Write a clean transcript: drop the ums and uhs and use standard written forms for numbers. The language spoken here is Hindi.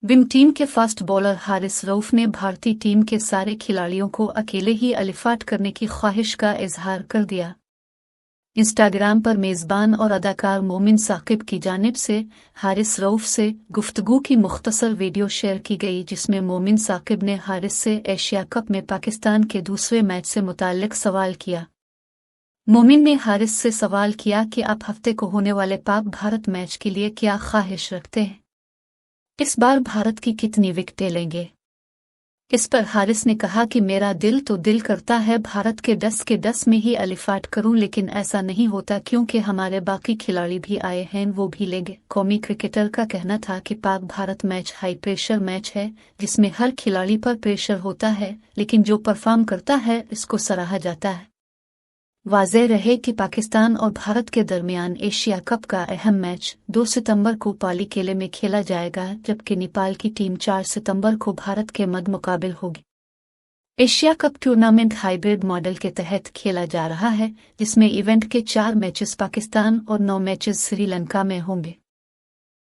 विम टीम के फास्ट बॉलर हारिस रऊफ ने भारतीय टीम के सारे खिलाड़ियों को अकेले ही अलिफाट करने की ख्वाहिश का इजहार कर दिया। इंस्टाग्राम पर मेज़बान और अदाकार मोमिन साकिब की जानिब से हारिस रऊफ से गुफ्तगू की मुख्तसर वीडियो शेयर की गई, जिसमें मोमिन साकिब ने हारिस से एशिया कप में पाकिस्तान के दूसरे मैच से मुताल्लिक सवाल किया। मोमिन ने हारिस से सवाल किया कि आप हफ्ते को होने वाले पाक भारत मैच के लिए क्या ख्वाहिश रखते हैं? इस बार भारत की कितनी विकेटें लेंगे? इस पर हारिस ने कहा कि मेरा दिल करता है भारत के 10 में ही अलिफाट करूं, लेकिन ऐसा नहीं होता क्योंकि हमारे बाकी खिलाड़ी भी आए हैं, वो भी लेंगे। कौमी क्रिकेटर का कहना था कि Pak Bharat match high pressure match है जिसमें हर खिलाड़ी पर प्रेशर होता है, लेकिन जो परफॉर्म करता है इसको सराहा जाता है। वाज़ेह रहे कि पाकिस्तान और भारत के दरमियान एशिया कप का अहम मैच 2 सितंबर को पाली किले में खेला जाएगा, जबकि नेपाल की टीम 4 सितंबर को भारत के मद्द मुकाबिल होगी। Asia cup tournament hybrid model के तहत खेला जा रहा है, जिसमें इवेंट के 4 मैचेस पाकिस्तान और 9 मैचेस श्रीलंका में होंगे।